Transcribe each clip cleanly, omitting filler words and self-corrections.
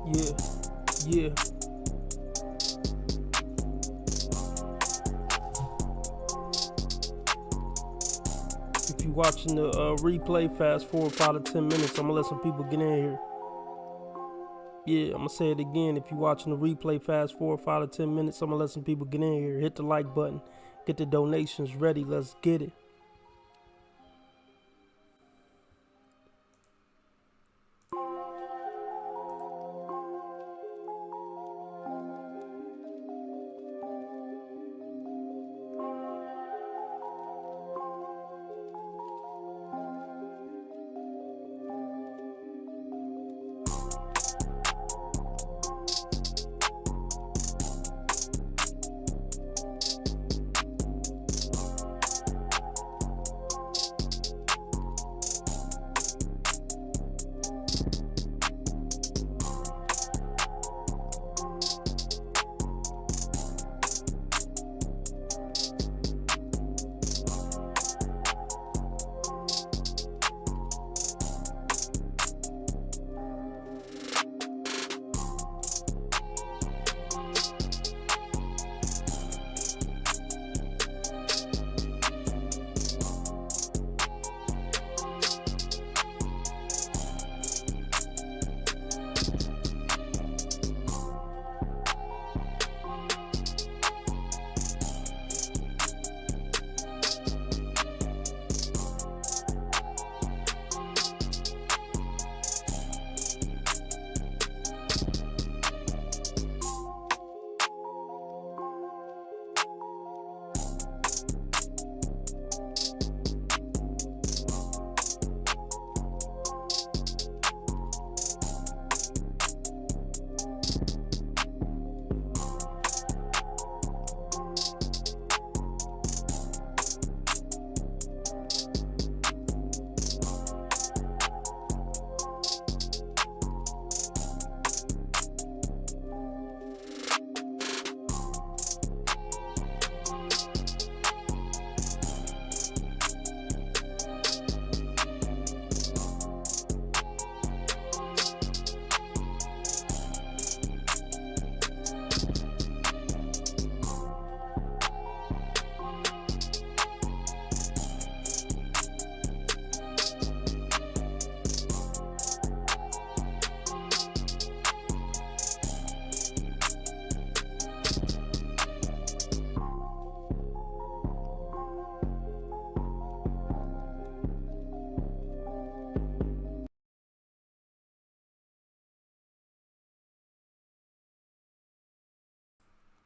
Yeah, yeah. If you watching the replay, fast forward 5 to 10 minutes. I'm gonna let some people get in here. Yeah, I'm gonna say it again. If you watching the replay, fast forward 5 to 10 minutes. I'm gonna let some people get in here. Hit the like button. Get the donations ready. Let's get it.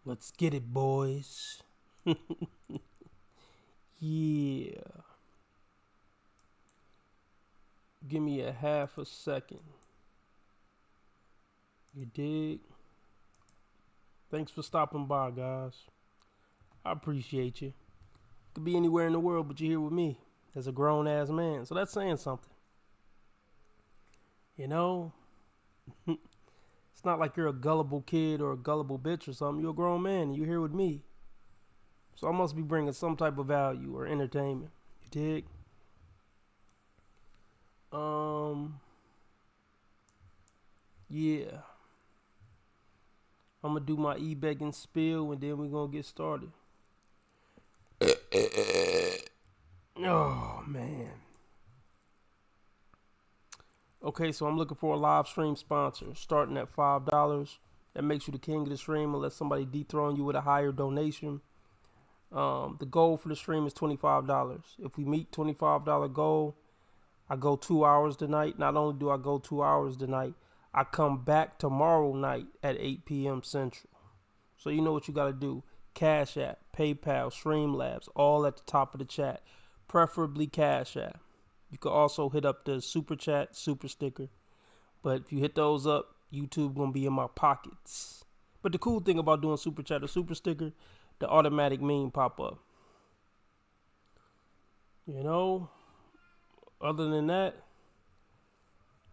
Let's get it, boys. Yeah. Give me a half a second. You dig? Thanks for stopping by, guys. I appreciate you. Could be anywhere in the world, but you're here with me as a grown ass man. So that's saying something. You know? It's not like you're a gullible kid or a gullible bitch or something. You're a grown man and you're here with me. So I must be bringing some type of value or entertainment. You dig? Yeah. I'm gonna do my e-begging spiel and then we're gonna get started. Oh man. Okay, so I'm looking for a live stream sponsor starting at $5. That makes you the king of the stream unless somebody dethrone you with a higher donation. The goal for the stream is $25. If we meet $25 goal, I go 2 hours tonight. Not only do I go 2 hours tonight, I come back tomorrow night at 8 p.m. Central. So you know what you got to do. Cash App, PayPal, Streamlabs, all at the top of the chat. Preferably Cash App. You can also hit up the Super Chat, Super Sticker. But if you hit those up, YouTube going to be in my pockets. But the cool thing about doing Super Chat or Super Sticker, the automatic meme pop up. You know, other than that,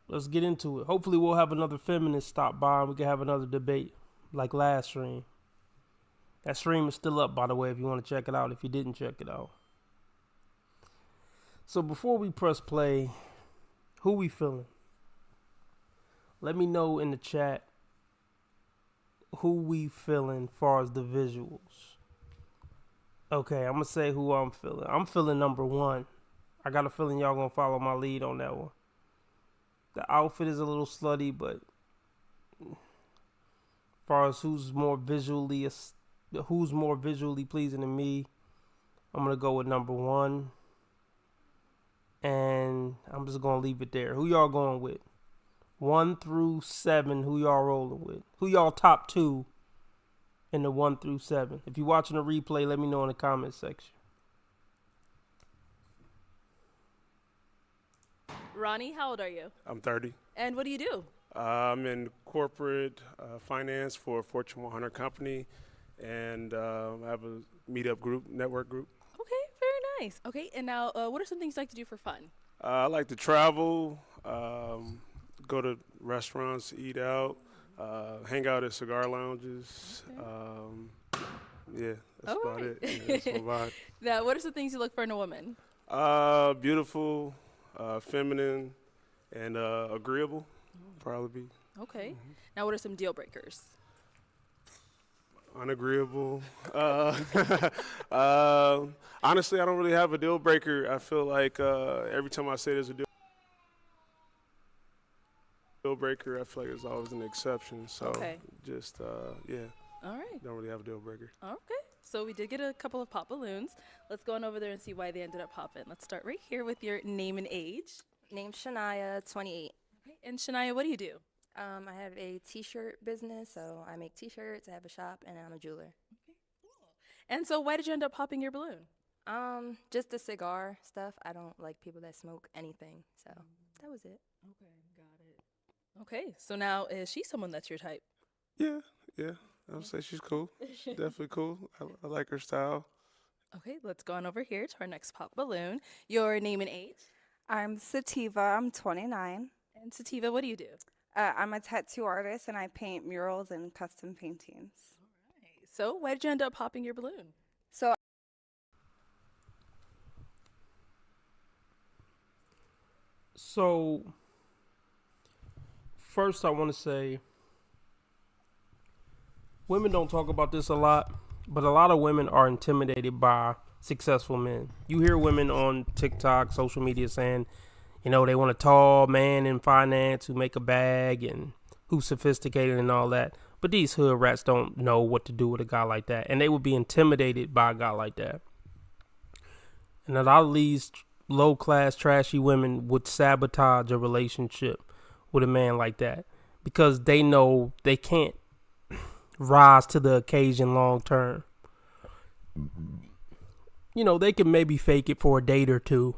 let's get into it. Hopefully we'll have another feminist stop by and we can have another debate like last stream. That stream is still up, by the way, if you want to check it out, if you didn't check it out. So before we press play, who we feeling? Let me know in the chat who we feeling far as the visuals. Okay, I'm gonna say who I'm feeling. I'm feeling number one. I got a feeling y'all gonna follow my lead on that one. The outfit is a little slutty, but far as who's more visually pleasing to me, I'm gonna go with number one. And I'm just gonna leave it there. Who y'all going with? 1 through 7, who y'all rolling with? Who y'all top 2 in the 1 through 7? If you're watching a replay, let me know in the comment section. Ronnie, how old are you? I'm 30. And what do you do? I'm in corporate finance for a Fortune 100 company, and I have a meetup group, network group. Okay, very nice. Okay, and now what are some things you like to do for fun? I like to travel, go to restaurants, eat out, hang out at cigar lounges. Okay. Yeah, that's All about right. it. Yeah, that's my vibe. Now, what are some things you look for in a woman? Beautiful, feminine, and agreeable, probably be. Okay. Mm-hmm. Now, what are some deal breakers? Unagreeable. Honestly, I don't really have a deal breaker. I feel like every time I say there's a deal breaker, I feel like it's always an exception. So just, yeah. All right. Don't really have a deal breaker. Okay. So we did get a couple of pop balloons. Let's go on over there and see why they ended up popping. Let's start right here with your name and age. Name's Shania, 28. Okay. And Shania, what do you do? I have a t-shirt business, so I make t-shirts, I have a shop, and I'm a jeweler. Okay, cool. And so why did you end up popping your balloon? Just the cigar stuff. I don't like people that smoke anything, so that was it. Okay, got it. Okay, so now is she someone that's your type? Yeah. I would say she's cool. Definitely cool. I like her style. Okay, let's go on over here to our next pop balloon. Your name and age? I'm Sativa. I'm 29. And Sativa, what do you do? I'm a tattoo artist, and I paint murals and custom paintings. All right. So why did you end up popping your balloon? So, first I want to say, women don't talk about this a lot, but a lot of women are intimidated by successful men. You hear women on TikTok, social media saying, you know, they want a tall man in finance who make a bag and who's sophisticated and all that. But these hood rats don't know what to do with a guy like that. And they would be intimidated by a guy like that. And a lot of these low-class, trashy women would sabotage a relationship with a man like that because they know they can't rise to the occasion long term. You know, they can maybe fake it for a date or two,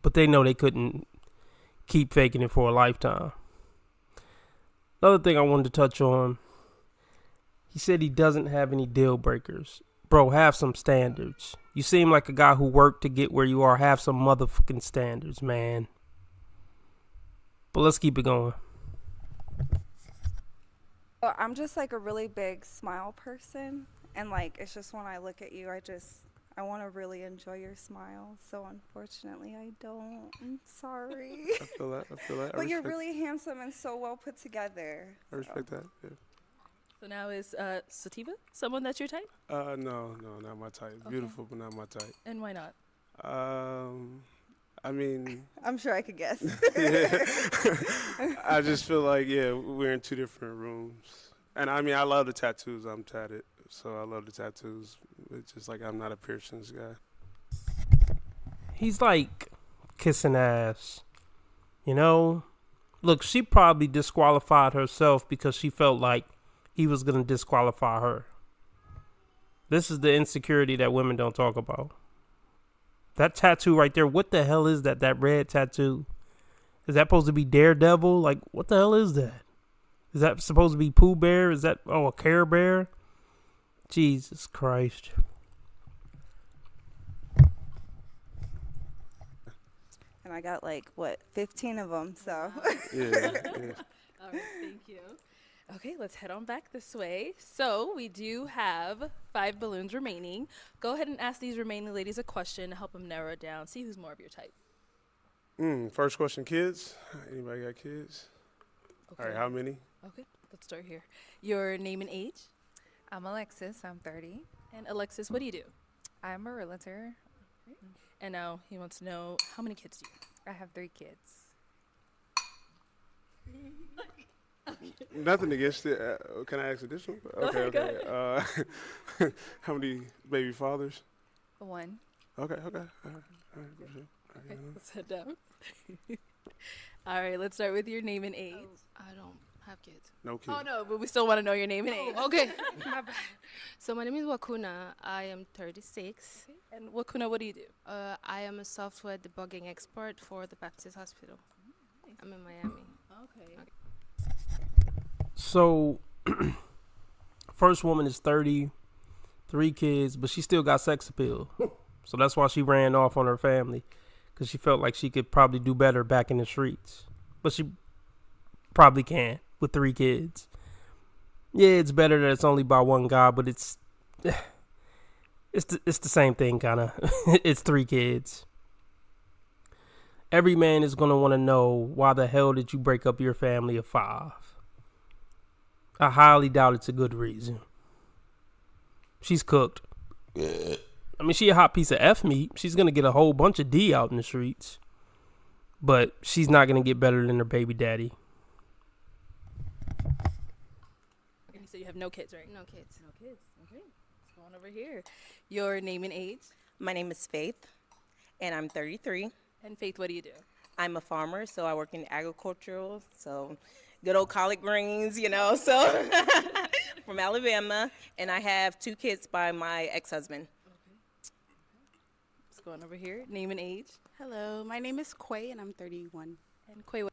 but they know they couldn't keep faking it for a lifetime. Another thing I wanted to touch on, he said he doesn't have any deal breakers. Bro, have some standards. You seem like a guy who worked to get where you are. Have some motherfucking standards, man. But let's keep it going. Well, I'm just like a really big smile person, and like it's just when I look at you, I want to really enjoy your smile. So unfortunately, I don't. I'm sorry. I feel that. But you're really handsome and so well put together. I respect that. Yeah. So now is Sativa someone that's your type? No, not my type. Okay. Beautiful, but not my type. And why not? I mean, I'm sure I could guess. I just feel like, we're in two different rooms. And I mean, I love the tattoos. I'm tatted, so I love the tattoos. It's just like I'm not a piercings guy. He's like kissing ass, you know? Look, she probably disqualified herself because she felt like he was going to disqualify her. This is the insecurity that women don't talk about. That tattoo right there, what the hell is that? That red tattoo? Is that supposed to be Daredevil? Like, what the hell is that? Is that supposed to be Pooh Bear? Is that, a Care Bear? Jesus Christ. And I got 15 of them, so. Yeah. All right, thank you. Okay, let's head on back this way. So we do have 5 balloons remaining. Go ahead and ask these remaining ladies a question to help them narrow it down. See who's more of your type. First question, kids. Anybody got kids? All right, how many? Okay, let's start here. Your name and age. I'm Alexis. I'm 30. And Alexis, what do you do? I'm a realtor. And now he wants to know, how many kids do you I have 3 kids. Nothing against it. Can I ask additional? Okay, Go okay. How many baby fathers? 1. Okay, okay. All right, for sure. Okay, let's head down. All right, let's start with your name and age. I don't have kids. No kids. Oh, no, but we still want to know your name and age. Okay. My bad. So my name is Wakuna. I am 36. And Wakuna, what do you do? I am a software debugging expert for the Baptist Hospital. I'm in Miami. Okay. So, first woman is 30, 3 kids, but she still got sex appeal. So that's why she ran off on her family, because she felt like she could probably do better back in the streets. But she probably can with 3 kids. Yeah, it's better that it's only by one guy, but it's the same thing, kind of. It's 3 kids. Every man is going to want to know, why the hell did you break up your family of 5? I highly doubt it's a good reason. She's cooked. I mean, she a hot piece of F meat. She's going to get a whole bunch of D out in the streets. But she's not going to get better than her baby daddy. And you said you have no kids, right? No kids. No kids. Okay. Let's go on over here. Your name and age. My name is Faith, and I'm 33. And Faith, what do you do? I'm a farmer, so I work in agricultural, so good old collard greens, so from Alabama. And I have 2 kids by my ex-husband. Let's go on over here. Name and age. Hello, my name is Quay and I'm 31. And Quay, what?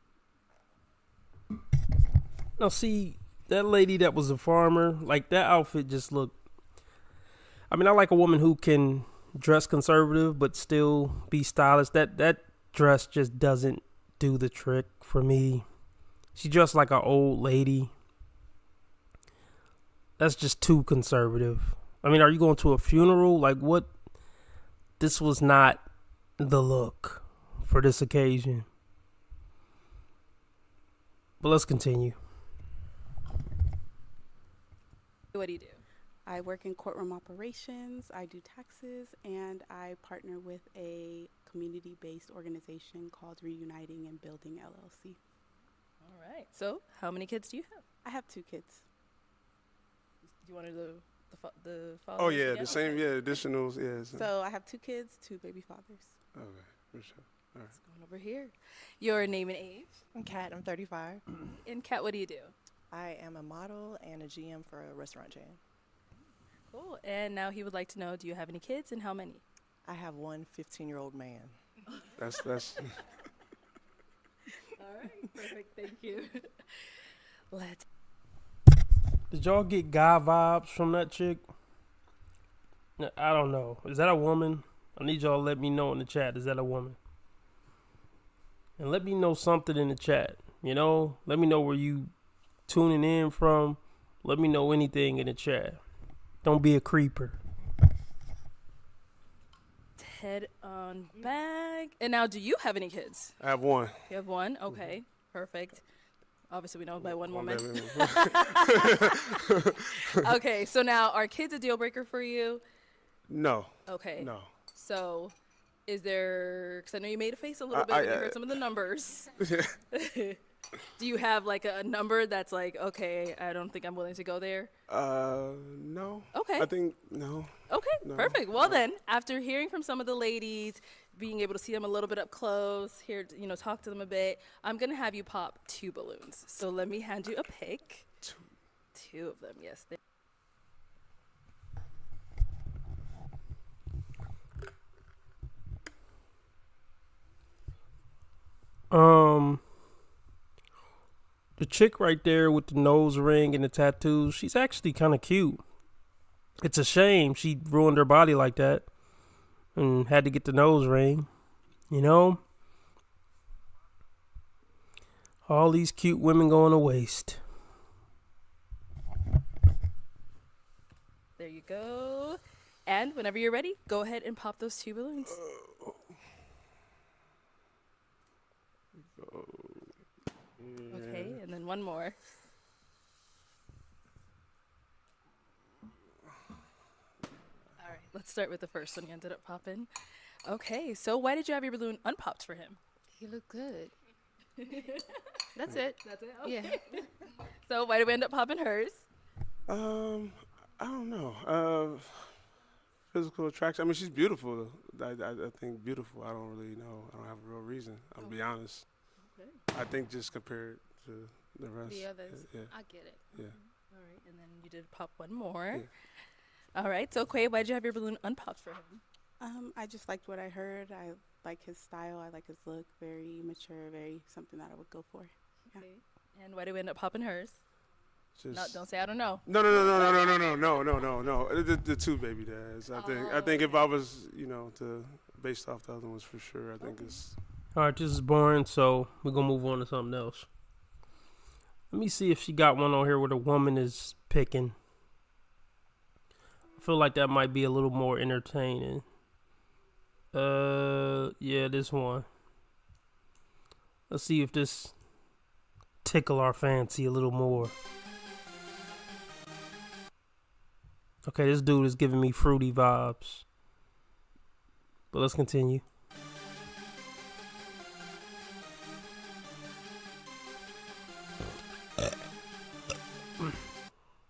Now, see, that lady that was a farmer, like, that outfit just looked... I mean, I like a woman who can dress conservative but still be stylish. That dress just doesn't do the trick for me. She dressed like an old lady. That's just too conservative. I mean, are you going to a funeral? Like, what? This was not the look for this occasion. But let's continue. What do you do? I work in courtroom operations, I do taxes, and I partner with a community-based organization called Reuniting and Building LLC. All right. So, how many kids do you have? I have 2 kids. Do you want to do the father? Oh, yeah, the same, additionals, yeah. So I have 2 kids, 2 baby fathers. Okay, for sure. All right. Let's go on over here. Your name and age. I'm Kat. I'm 35. And Kat, what do you do? I am a model and a GM for a restaurant chain. Cool. And now he would like to know, do you have any kids and how many? I have one 15-year-old man. That's All right. Perfect. Thank you. Let's. Did y'all get guy vibes from that chick? I don't know. Is that a woman? I need y'all to let me know in the chat. Is that a woman? And let me know something in the chat. Let me know where you tuning in from. Let me know anything in the chat. Don't be a creeper. Head on back. And now, do you have any kids? I have 1. You have 1? Okay. Perfect. Obviously, we know by one woman. Okay, so now, are kids a deal breaker for you? No. Okay. No. So, is there, because I know you made a face a little bit when you heard some of the numbers. Do you have like a number that's like, okay, I don't think I'm willing to go there? No. Okay. I think, no. Okay, No. perfect. Well then, after hearing from some of the ladies, being able to see them a little bit up close, talk to them a bit, I'm going to have you pop 2 balloons. So let me hand you a pick. 2 of them, yes. The chick right there with the nose ring and the tattoos, she's actually kind of cute. It's a shame she ruined her body like that and had to get the nose ring. All these cute women going to waste. There you go. And whenever you're ready, go ahead and pop those 2 balloons. Okay, and then one more. All right, let's start with the first one you ended up popping. Okay, so why did you have your balloon unpopped for him? He looked good. That's it. That's it? Yeah. So why did we end up popping hers? I don't know. Physical attraction. I mean, she's beautiful. I think beautiful. I don't really know. I don't have a real reason. I'll be honest. Okay. I think just compared to the rest. The others. Yeah. I get it. Yeah. All right, and then you did pop one more. Yeah. All right, so Quay, why did you have your balloon unpopped for him? I just liked what I heard. I like his style. I like his look. Very mature. Very something that I would go for. Yeah. Okay. And why did we end up popping hers? Just No, don't say I don't know. No. The two baby dads. I think if I was, based off the other ones for sure, I think it's. All right, this is boring, so we're going to move on to something else. Let me see if she got one on here where the woman is picking. I feel like that might be a little more entertaining. Yeah, this one. Let's see if this tickle our fancy a little more. Okay, this dude is giving me fruity vibes. But let's continue.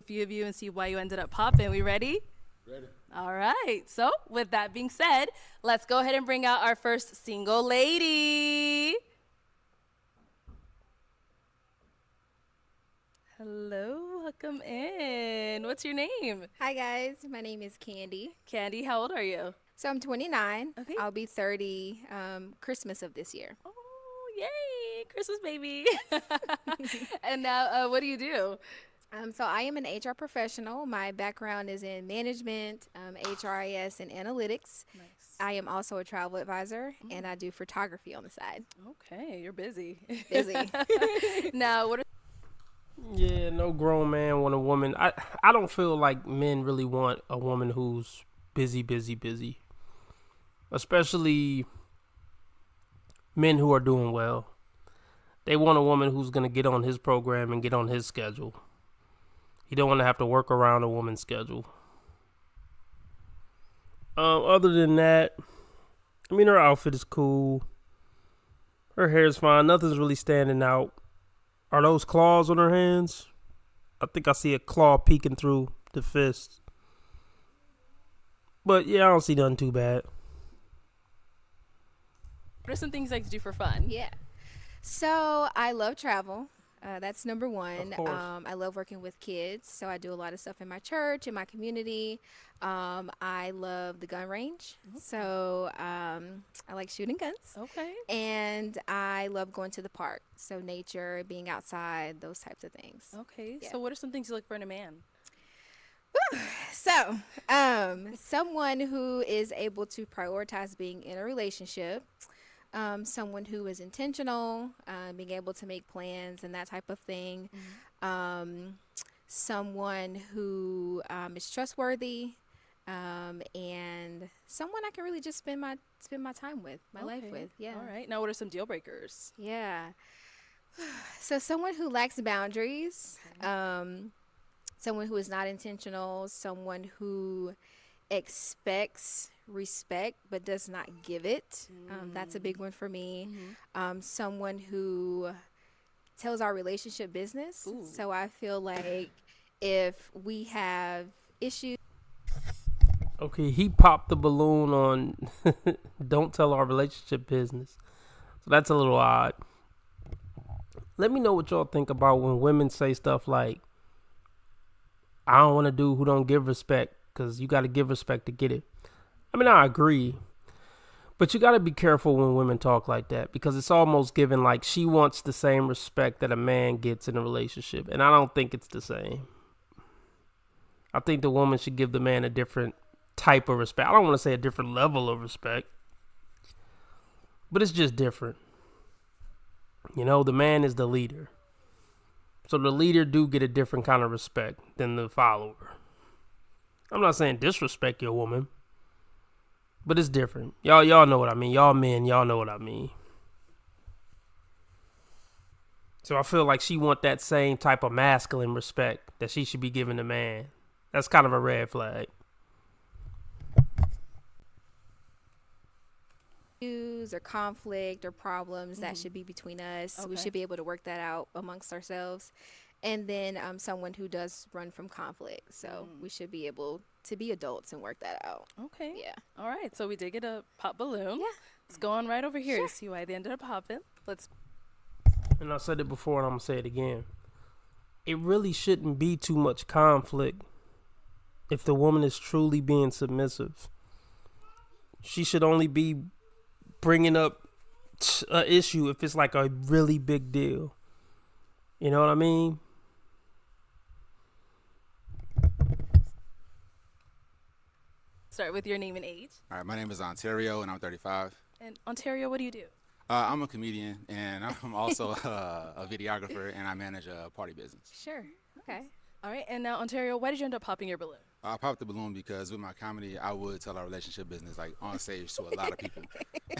Few of you and see why you ended up popping. We ready? Ready. All right. So with that being said, let's go ahead and bring out our first single lady. Hello, welcome in. What's your name? Hi guys, my name is Candy. Candy, how old are you? So I'm 29. Okay. I'll be 30 Christmas of this year. Oh, yay, Christmas baby. And now, what do you do? So I am an HR professional. My background is in management, HRIS, and analytics. Nice. I am also a travel advisor, and I do photography on the side. Okay, you're busy. Busy. Now, what are Yeah, no grown man want a woman. I don't feel like men really want a woman who's busy. Especially men who are doing well. They want a woman who's going to get on his program and get on his schedule. He don't want to have to work around a woman's schedule. Other than that, I mean, her outfit is cool. Her hair is fine. Nothing's really standing out. Are those claws on her hands? I think I see a claw peeking through the fist. But yeah, I don't see nothing too bad. What are some things I like to do for fun? Yeah. So I love travel. That's number one. Of course. I love working with kids. So I do a lot of stuff in my church, in my community. I love the gun range. Okay. So I like shooting guns. Okay. And I love going to the park. So nature, being outside, those types of things. Okay. Yeah. So what are some things you look for in a man? So, someone who is able to prioritize being in a relationship, someone who is intentional, being able to make plans and that type of thing, someone who is trustworthy, and someone I can really just spend my time with, my life with. Yeah. All right. Now, what are some deal breakers? Yeah. So someone who lacks boundaries, someone who is not intentional, someone who expects respect but does not give it. That's a big one for me. Someone who tells our relationship business. Ooh. So I feel like if we have issues. Okay, he popped the balloon on don't tell our relationship business. So that's a little odd. Let me know what y'all think about when women say stuff like, I don't want a dude who don't give respect, because you got to give respect to get it. I mean, I agree. But you got to be careful when women talk like that, because it's almost given like she wants the same respect that a man gets in a relationship. And I don't think it's the same. I think the woman should give the man a different type of respect. I don't want to say a different level of respect, but it's just different. You know, the man is the leader. So the leader do get a different kind of respect than the follower. I'm not saying disrespect your woman, but it's different. Y'all know what I mean. Y'all men, y'all know what I mean. So I feel like she want that same type of masculine respect that she should be giving a man. That's kind of a red flag. Issues or conflict or problems that should be between us. We Okay. should be able to work that out amongst ourselves. And then someone who does run from conflict. So we should be able to be adults and work that out. Okay. Yeah. All right. So we did get a pop balloon. Yeah. Let's go on right over here to see why they ended up popping. Let's. And I said it before and I'm going to say it again. It really shouldn't be too much conflict if the woman is truly being submissive. She should only be bringing up an issue if it's like a really big deal. You know what I mean? Start with your name and age. All right, my name is Ontario, and I'm 35. And Ontario, what do you do? I'm a comedian, and I'm also a videographer, and I manage a party business. Sure. Okay. All right. And now, Ontario, why did you end up popping your balloon? I popped the balloon because with my comedy, I would tell our relationship business like on stage to a lot of people.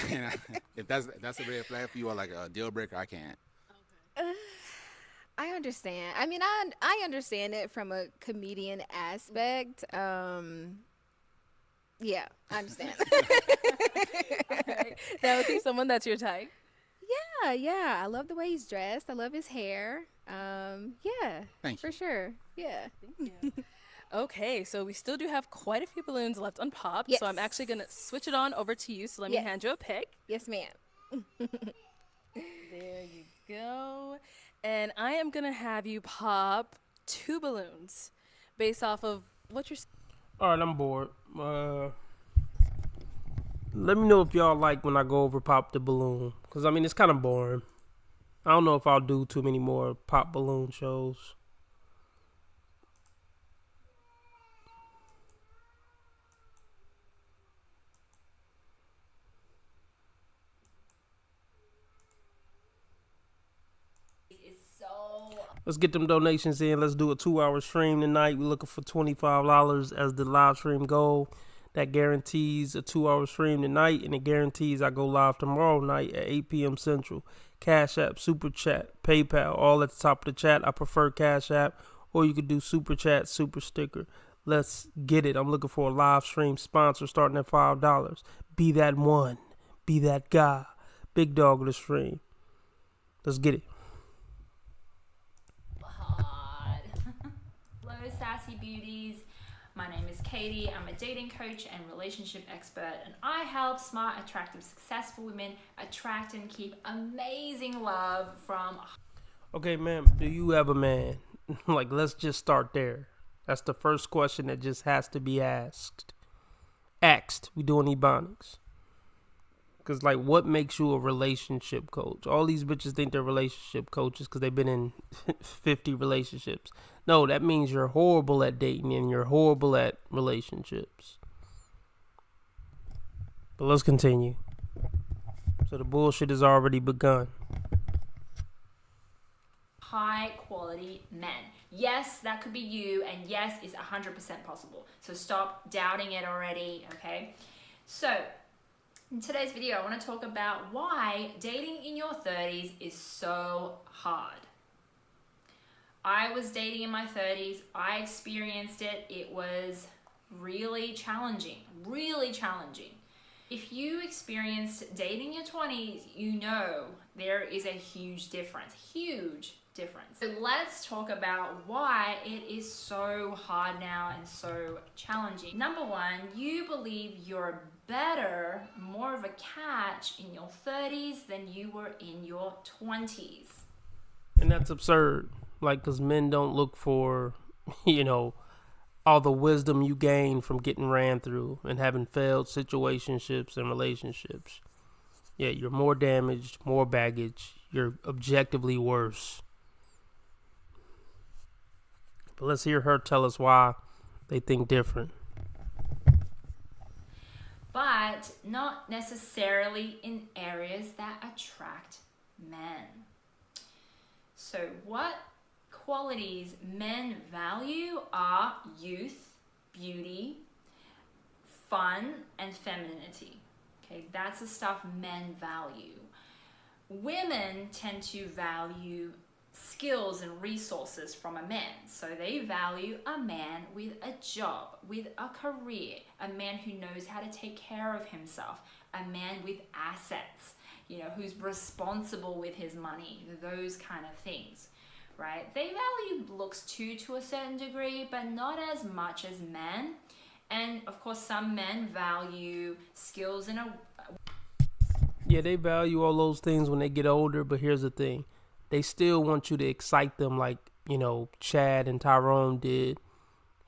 And if that's a red flag for you or like a deal breaker, I can't. I understand. I mean, I understand it from a comedian aspect. Yeah, I understand. All right. Now, is he someone that's your type? Yeah. I love the way he's dressed. I love his hair. Yeah. Thank for sure. Yeah. Thank you. Okay, so we still do have quite a few balloons left unpopped. Yes. So I'm actually going to switch it on over to you. So let me Yes. hand you a pick. Yes, ma'am. There you go. And I am going to have you pop 2 balloons based off of what you're. All right, I'm bored. Let me know if y'all like when I go over pop the balloon. Because, I mean, it's kind of boring. I don't know if I'll do too many more pop balloon shows. Let's get them donations in. Let's do a 2-hour stream tonight. We're looking for $25 as the live stream goal. That guarantees a 2-hour stream tonight, and it guarantees I go live tomorrow night at 8 p.m. Central. Cash App, Super Chat, PayPal, all at the top of the chat. I prefer Cash App, or you could do Super Chat, Super Sticker. Let's get it. I'm looking for a live stream sponsor starting at $5. Be that one. Be that guy. Big dog of the stream. Let's get it. Hello, Sassy Beauties. My name is Katie. I'm a dating coach and relationship expert, and I help smart, attractive, successful women attract and keep amazing love from. Okay, ma'am, do you have a man? Like, let's just start there. That's the first question that just has to be asked. We doing Ebonics. Because, like, what makes you a relationship coach? All these bitches think they're relationship coaches because they've been in 50 relationships. No, that means you're horrible at dating and you're horrible at relationships. But let's continue. So the bullshit has already begun. High quality men. Yes, that could be you, and yes, it's 100% possible. So stop doubting it already, okay? So, in today's video, I want to talk about why dating in your 30s is so hard. I was dating in my 30s. I experienced it. It was really challenging, really challenging. If you experienced dating in your 20s, you know there is a huge difference, So let's talk about why it is so hard now and so challenging. Number one, you believe you're better, more of a catch in your 30s than you were in your 20s. And that's absurd. Like, because men don't look for, all the wisdom you gain from getting ran through and having failed situationships and relationships. Yeah, you're more damaged, more baggage. You're objectively worse. But let's hear her tell us why they think different. But not necessarily in areas that attract men. So what qualities men value are youth, beauty, fun, and femininity. Okay, that's the stuff men value. Women tend to value skills and resources from a man. So they value a man with a job, with a career, a man who knows how to take care of himself, a man with assets, you know, who's responsible with his money, those kind of things, right? They value looks too to a certain degree, but not as much as men. And of course, some men value skills in a... Yeah, they value all those things when they get older, but here's the thing. They still want you to excite them like, you know, Chad and Tyrone did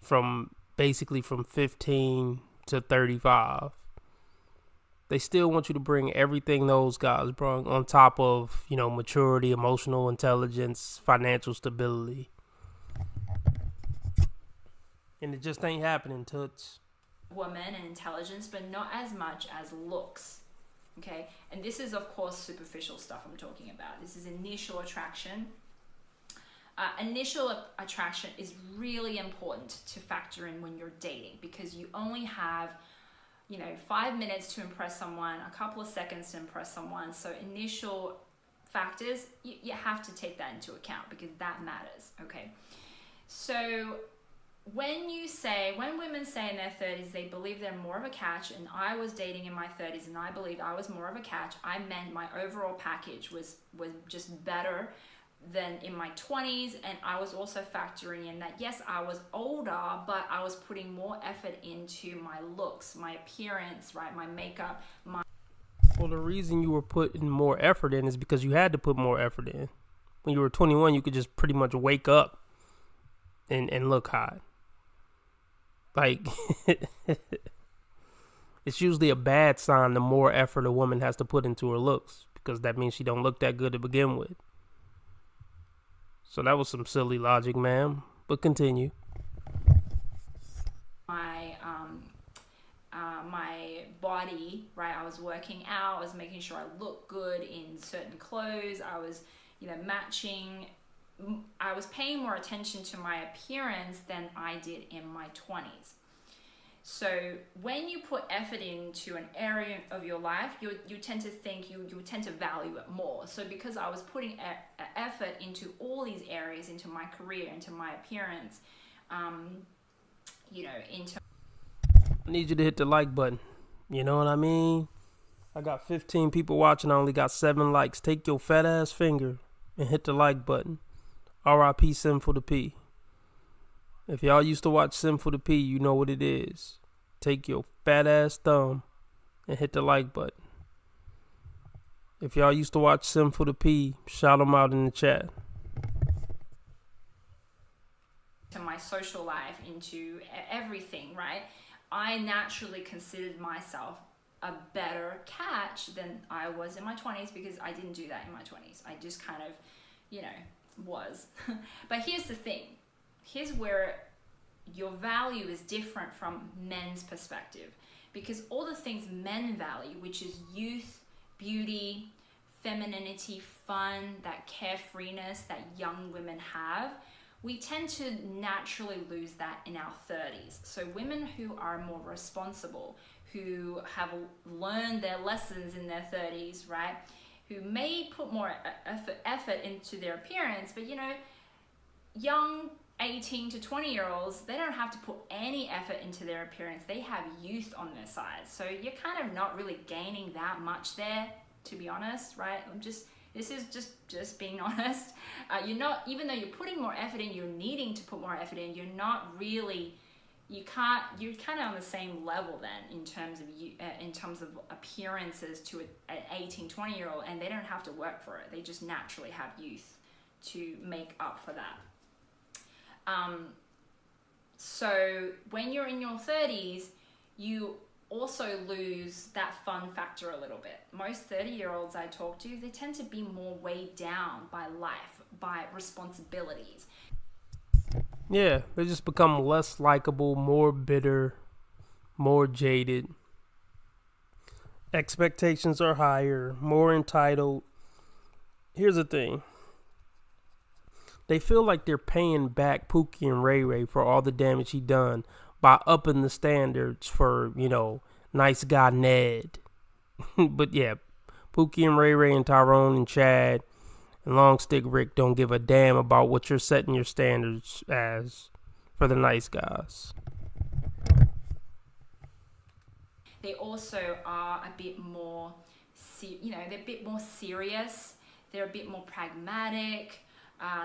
from 15 to 35. They still want you to bring everything those guys brought on top of, you know, maturity, emotional intelligence, financial stability. And it just ain't happening, Toots. Woman and intelligence, but not as much as looks. Okay, and this is of course superficial stuff I'm talking about. This is initial attraction. Initial attraction is really important to factor in when you're dating, because you only have, you know, 5 minutes to impress someone, a couple of seconds to impress someone. So initial factors, you have to take that into account because that matters. Okay, so when women say in their 30s they believe they're more of a catch, and I was dating in my 30s and I believed I was more of a catch, I meant my overall package was just better than in my 20s. And I was also factoring in that, yes, I was older, but I was putting more effort into my looks, my appearance, right, my makeup, Well, the reason you were putting more effort in is because you had to put more effort in. When you were 21, you could just pretty much wake up and look hot. Like, it's usually a bad sign the more effort a woman has to put into her looks, because that means she don't look that good to begin with. So that was some silly logic, ma'am. But continue. My body, right? I was working out. I was making sure I looked good in certain clothes. I was, you know, matching. I was paying more attention to my appearance than I did in my 20s. So when you put effort into an area of your life, you tend to think, you tend to value it more. So because I was putting effort into all these areas, into my career, into my appearance, you know, into... I need you to hit the like button. You know what I mean? I got 15 people watching. I only got 7 likes. Take your fat ass finger and hit the like button. R.I.P. Sinful to P. If y'all used to watch Sinful to P, you know what it is. Take your fat ass thumb and hit the like button. If y'all used to watch Sinful to P, shout them out in the chat. To my social life, into everything, right? I naturally considered myself a better catch than I was in my 20s, because I didn't do that in my 20s. I just kind of, you know, was. But here's the thing. Here's where your value is different from men's perspective, because all the things men value, which is youth, beauty, femininity, fun, that carefreeness that young women have, we tend to naturally lose that in our 30s. So women who are more responsible, who have learned their lessons in their 30s, right, who may put more effort into their appearance, but, you know, young 18 to 20-year-olds, they don't have to put any effort into their appearance. They have youth on their side. So you're kind of not really gaining that much there, to be honest, right? This is just being honest. You're not, even though you're putting more effort in, you're needing to put more effort in, you're not really, you're kind of on the same level then in terms of appearances to an 18, 20-year-old, and they don't have to work for it. They just naturally have youth to make up for that. So when you're in your 30s, you also lose that fun factor a little bit. Most 30-year-olds I talk to, they tend to be more weighed down by life, by responsibilities. Yeah, they just become less likable, more bitter, more jaded. Expectations are higher, more entitled. Here's the thing. They feel like they're paying back Pookie and Ray Ray for all the damage he done by upping the standards for, you know, nice guy Ned. But yeah, Pookie and Ray Ray and Tyrone and Chad And Long Stick Rick don't give a damn about what you're setting your standards as for the nice guys. They also are a bit more, they're a bit more serious. They're a bit more pragmatic.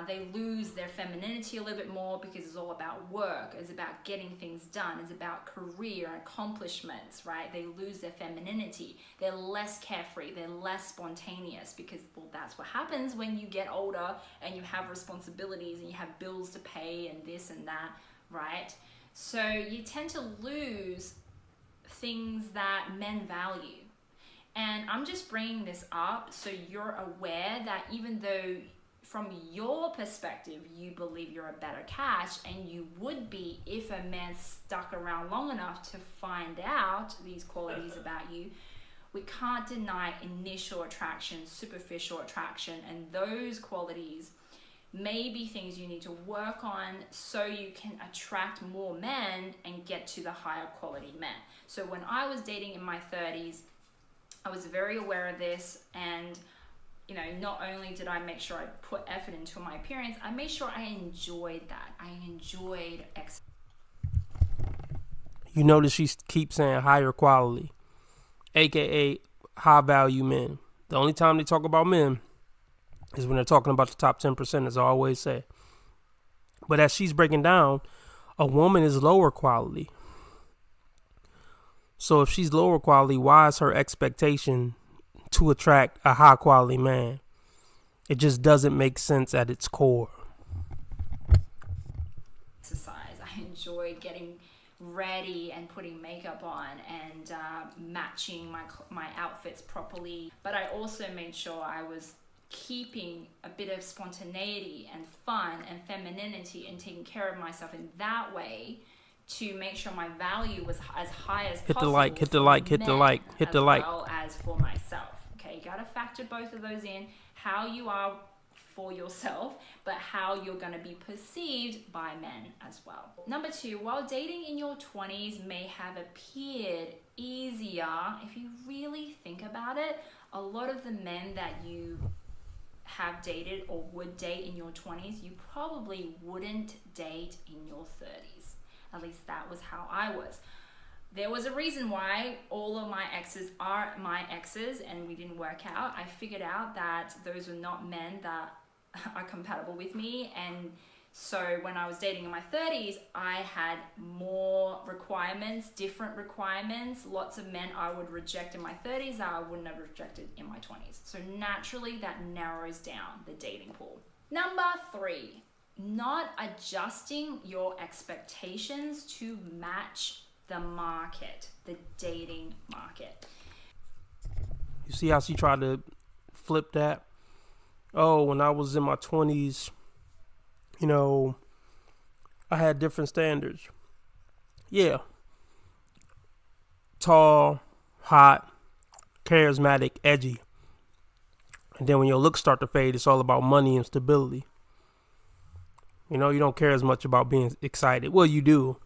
They lose their femininity a little bit more because it's all about work. It's about getting things done. It's about career and accomplishments, right? They lose their femininity. They're less carefree. They're less spontaneous because, well, that's what happens when you get older and you have responsibilities and you have bills to pay and this and that, right? So you tend to lose things that men value. And I'm just bringing this up so you're aware that even though from your perspective you believe you're a better catch, and you would be if a man stuck around long enough to find out these qualities about you, we can't deny initial attraction, superficial attraction, and those qualities may be things you need to work on so you can attract more men and get to the higher quality men. So when I was dating in my 30s, I was very aware of this, and not only did I make sure I put effort into my appearance, I made sure I enjoyed that. I enjoyed You notice she keeps saying higher quality, aka high value men. The only time they talk about men is when they're talking about the top 10%, as I always say. But as she's breaking down, a woman is lower quality. So if she's lower quality, why is her expectation to attract a high quality man? It just doesn't make sense at its core. exercise. I enjoyed getting ready and putting makeup on and matching my outfits properly. But I also made sure I was keeping a bit of spontaneity and fun and femininity and taking care of myself in that way to make sure my value was as high as possible. Hit the like. As well as for myself. Okay, you gotta factor both of those in. How you are for yourself, but how you're going to be perceived by men as well. Number 2, while dating in your 20s may have appeared easier, if you really think about it, a lot of the men that you have dated or would date in your 20s, you probably wouldn't date in your 30s. At least that was how I was. There was a reason why all of my exes are my exes and we didn't work out. I figured out that those are not men that are compatible with me, and so when I was dating in my 30s, I had more requirements, different requirements, lots of men I would reject in my 30s that I wouldn't have rejected in my 20s. So naturally that narrows down the dating pool. Number 3, not adjusting your expectations to match the market, the dating market. You see how she tried to flip that? Oh, when I was in my 20s, I had different standards. Yeah. Tall, hot, charismatic, edgy. And then when your looks start to fade, it's all about money and stability. You don't care as much about being excited. Well, you do.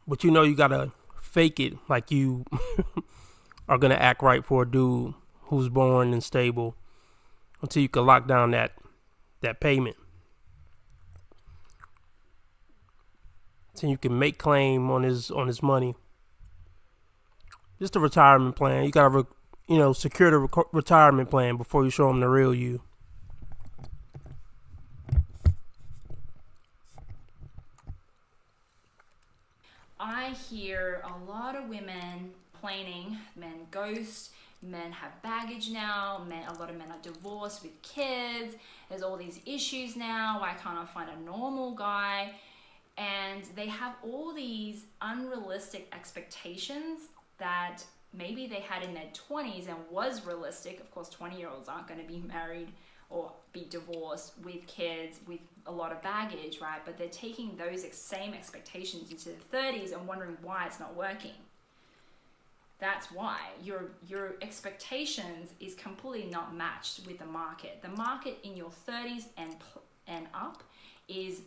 But you gotta fake it like you are gonna act right for a dude who's born and stable until you can lock down that payment. Until you can make claim on his money. Just a retirement plan. You gotta secure the retirement plan before you show him the real you. I hear a lot of women complaining, men ghost, men have baggage now, a lot of men are divorced with kids, there's all these issues now, why can't I find a normal guy? And they have all these unrealistic expectations that maybe they had in their 20s and was realistic. Of course, 20-year-olds aren't going to be married or be divorced with kids with a lot of baggage, right? But they're taking those same expectations into their 30s and wondering why it's not working. That's why your expectations is completely not matched with the market. The market in your 30s and up is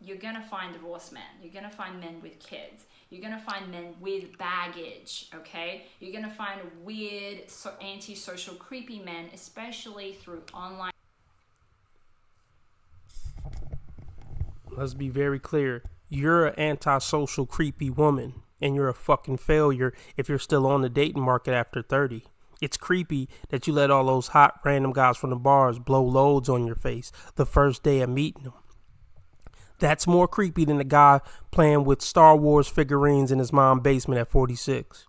you're gonna find divorced men. You're gonna find men with kids. You're gonna find men with baggage, okay? You're gonna find weird, antisocial, creepy men, especially through online. Let's be very clear. You're an antisocial, creepy woman, and you're a fucking failure if you're still on the dating market after 30. It's creepy that you let all those hot random guys from the bars blow loads on your face the first day of meeting them. That's more creepy than the guy playing with Star Wars figurines in his mom's basement at 46.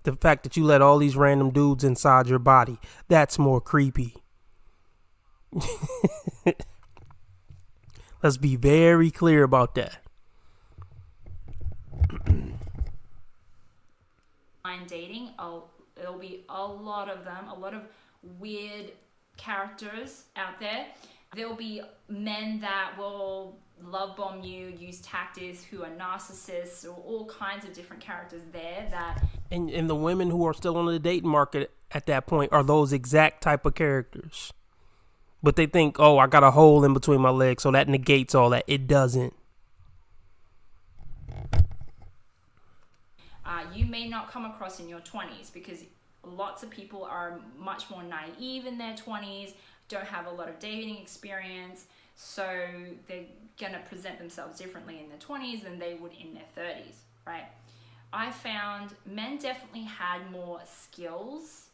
The fact that you let all these random dudes inside your body, that's more creepy. Let's be very clear about that. Dating, it'll be a lot of them, a lot of weird characters out there. There'll be men that will love bomb you, use tactics, who are narcissists, or all kinds of different characters there that... And the women who are still on the dating market at that point are those exact type of characters. But they think, oh, I got a hole in between my legs, so that negates all that. It doesn't. You may not come across in your 20s because lots of people are much more naive in their 20s, don't have a lot of dating experience, so they're going to present themselves differently in their 20s than they would in their 30s, right? I found men definitely had more skills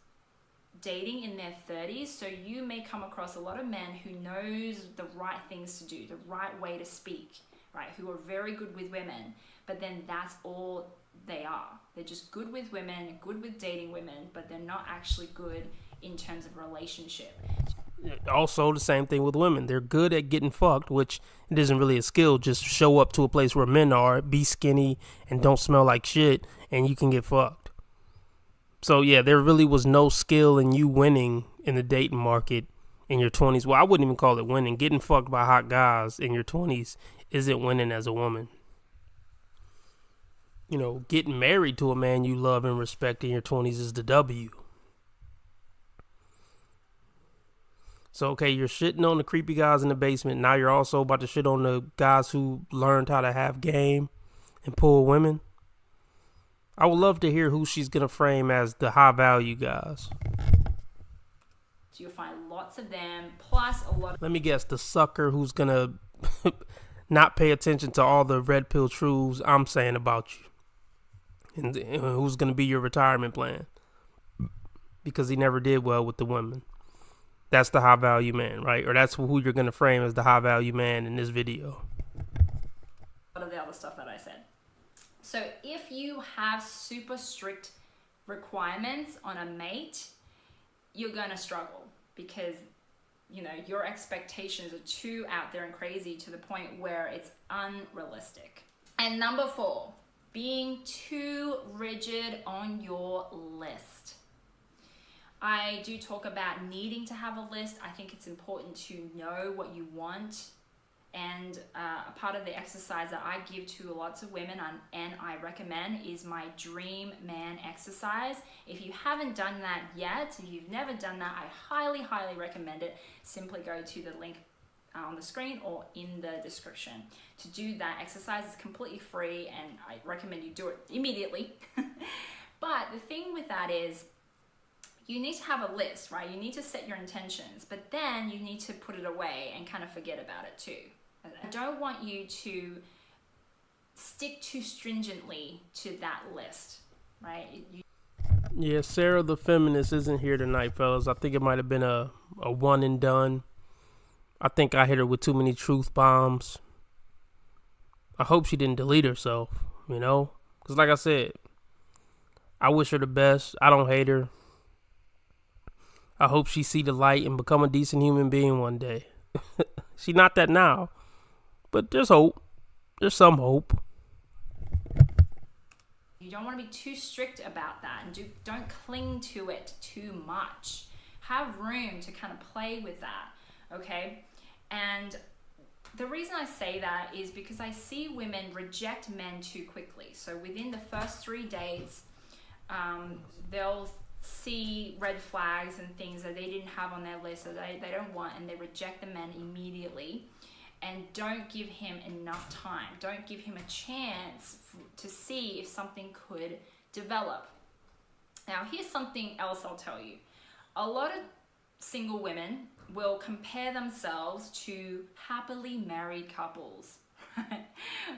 dating in their 30s, so you may come across a lot of men who knows the right things to do, the right way to speak, right? Who are very good with women, but then that's all they are. They're just good with women, good with dating women, but they're not actually good in terms of relationship. Also, the same thing with women. They're good at getting fucked, which it isn't really a skill. Just show up to a place where men are, be skinny, and don't smell like shit, and you can get fucked. So, yeah, there really was no skill in you winning in the dating market in your 20s. Well, I wouldn't even call it winning. Getting fucked by hot guys in your 20s isn't winning as a woman. You know, getting married to a man you love and respect in your 20s is the W. So, okay, you're shitting on the creepy guys in the basement. Now you're also about to shit on the guys who learned how to have game and pull women. I would love to hear who she's going to frame as the high value guys. So you'll find lots of them, plus a lot of... Let me guess, the sucker who's going to not pay attention to all the red pill truths I'm saying about you. And who's going to be your retirement plan. Because he never did well with the women. That's the high value man, right? Or that's who you're going to frame as the high value man in this video. A lot of the other stuff that I said. So if you have super strict requirements on a mate, you're going to struggle because, you know, your expectations are too out there and crazy to the point where it's unrealistic. And number 4, being too rigid on your list. I do talk about needing to have a list. I think it's important to know what you want. And a part of the exercise that I give to lots of women and I recommend is my Dream Man exercise. If you haven't done that yet, if you've never done that, I highly, highly recommend it. Simply go to the link on the screen or in the description. To do that exercise is completely free and I recommend you do it immediately. But the thing with that is, you need to have a list, right? You need to set your intentions, but then you need to put it away and kind of forget about it too. I don't want you to stick too stringently to that list, right? Yeah, Sarah the feminist isn't here tonight, fellas. I think it might have been a one and done. I think I hit her with too many truth bombs. I hope she didn't delete herself, you know? Because like I said, I wish her the best. I don't hate her. I hope she see the light and become a decent human being one day. She not that now. But there's hope. There's some hope. You don't want to be too strict about that and don't cling to it too much. Have room to kind of play with that, okay? And the reason I say that is because I see women reject men too quickly. So within the first 3 dates, they'll see red flags and things that they didn't have on their list that they don't want, and they reject the men immediately and don't give him enough time. Don't give him a chance to see if something could develop. Now, here's something else I'll tell you. A lot of single women will compare themselves to happily married couples,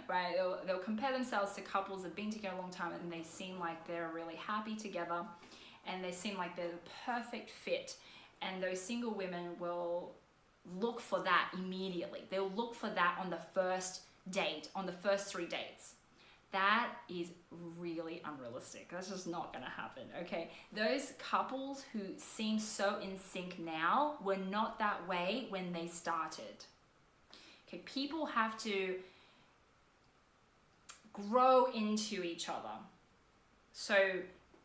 right? They'll compare themselves to couples that have been together a long time and they seem like they're really happy together and they seem like they're the perfect fit. And those single women will look for that immediately. They'll look for that on the first date, on the first 3 dates. That is really unrealistic. That's just not going to happen, okay? Those couples who seem so in sync now were not that way when they started. Okay, people have to grow into each other. So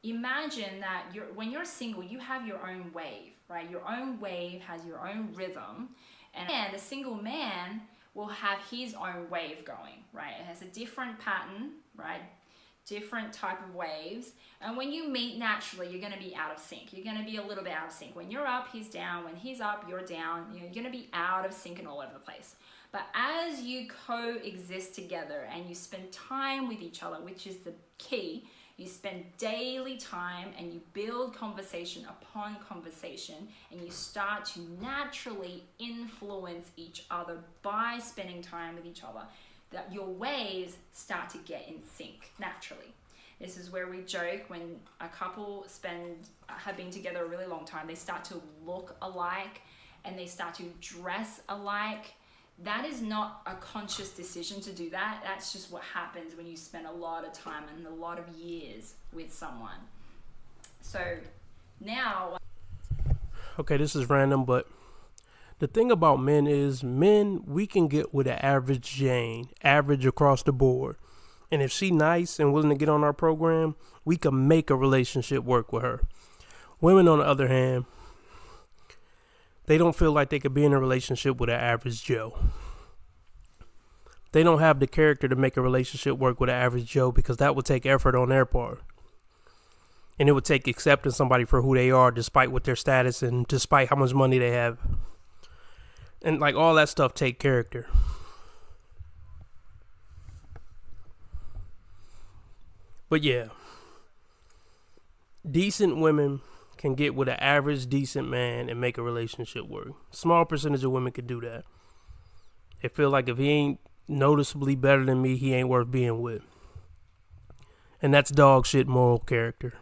imagine that when you're single, you have your own wave, right? Your own wave has your own rhythm. And a single man will have his own wave going, right? It has a different pattern, right? Different type of waves. And when you meet naturally, you're going to be out of sync. You're going to be a little bit out of sync. When you're up, he's down. When he's up, you're down. You're going to be out of sync and all over the place. But as you coexist together and you spend time with each other, which is the key, you spend daily time and you build conversation upon conversation and you start to naturally influence each other by spending time with each other, that your waves start to get in sync naturally. This is where we joke when a couple have been together a really long time, they start to look alike and they start to dress alike. That is not a conscious decision to do that. That's just what happens when you spend a lot of time and a lot of years with someone. So now... Okay, this is random, but the thing about men is we can get with an average Jane, average across the board. And if she nice and willing to get on our program, we can make a relationship work with her. Women, on the other hand, they don't feel like they could be in a relationship with an average Joe. They don't have the character to make a relationship work with an average Joe because that would take effort on their part. And it would take accepting somebody for who they are despite what their status and despite how much money they have. And like all that stuff take character. But yeah, decent women can get with an average decent man and make a relationship work. Small percentage of women can do that. They feel like if he ain't noticeably better than me, he ain't worth being with. And that's dog shit moral character.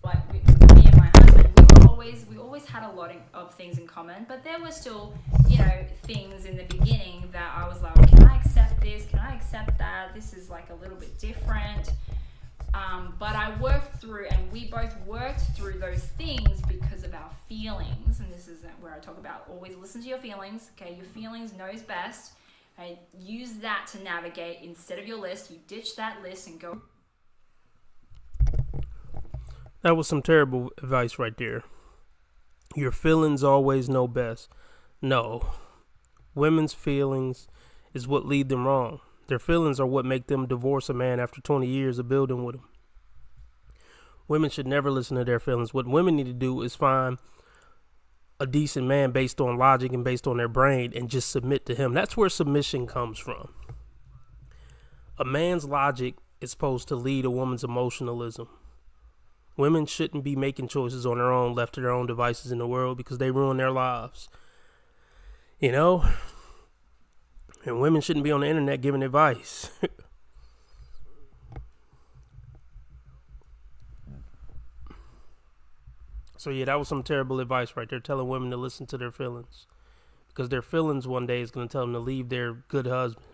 Like me and my husband, we always had a lot of things in common, but there were still, things in the beginning that I was like, can I accept this? Can I accept that? This is like a little bit different. But I worked through, and we both worked through those things because of our feelings. And this is where I talk about always listen to your feelings. Okay, your feelings knows best. Okay, use that to navigate instead of your list. You ditch that list and go. That was some terrible advice right there. Your feelings always know best. No. Women's feelings is what lead them wrong. Their feelings are what make them divorce a man after 20 years of building with him. Women should never listen to their feelings. What women need to do is find a decent man based on logic and based on their brain and just submit to him. That's where submission comes from. A man's logic is supposed to lead a woman's emotionalism. Women shouldn't be making choices on their own, left to their own devices in the world because they ruin their lives. And women shouldn't be on the internet giving advice. So yeah, that was some terrible advice right there, telling women to listen to their feelings. Because their feelings one day is going to tell them to leave their good husband.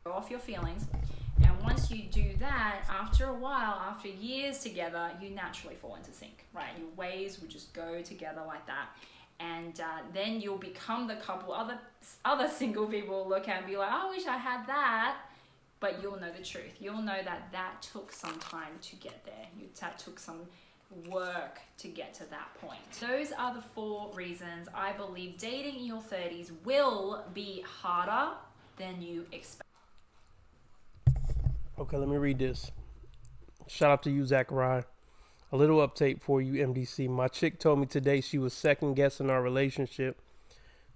Go off your feelings. And once you do that, after a while, after years together, you naturally fall into sync, right? Your waves will just go together like that. And then you'll become the couple other single people will look at and be like, I wish I had that. But you'll know the truth. You'll know that took some time to get there. That took some work to get to that point. Those are the 4 reasons I believe dating in your 30s will be harder than you expect. Okay, let me read this. Shout out to you, Zachariah. A little update for you, MDC. My chick told me today she was second guessing our relationship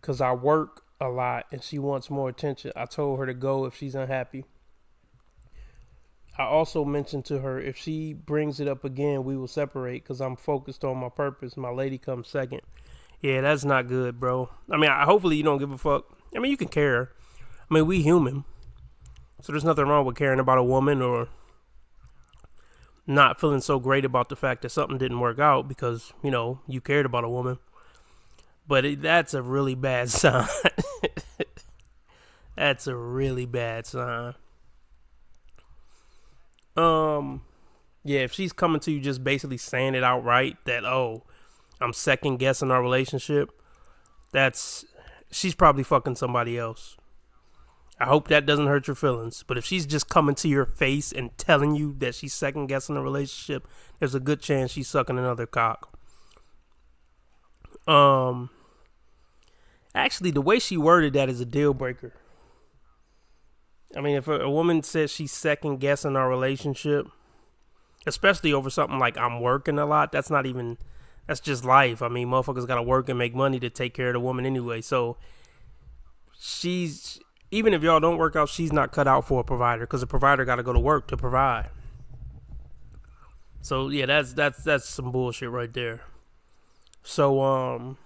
because I work a lot and she wants more attention. I told her to go if she's unhappy. I also mentioned to her if she brings it up again, we will separate because I'm focused on my purpose. My lady comes second. Yeah, that's not good, bro. I mean, hopefully you don't give a fuck. I mean, you can care. I mean, we human. So there's nothing wrong with caring about a woman or not feeling so great about the fact that something didn't work out because, you know, you cared about a woman. But that's a really bad sign. That's a really bad sign. Yeah, if she's coming to you just basically saying it outright that, oh, I'm second guessing our relationship, she's probably fucking somebody else. I hope that doesn't hurt your feelings. But if she's just coming to your face and telling you that she's second guessing the relationship, there's a good chance she's sucking another cock. Actually, the way she worded that is a deal breaker. I mean, if a woman says she's second guessing our relationship, especially over something like I'm working a lot, that's just life. I mean, motherfuckers gotta work and make money to take care of the woman anyway. So even if y'all don't work out, she's not cut out for a provider because a provider gotta go to work to provide. So yeah, that's some bullshit right there. So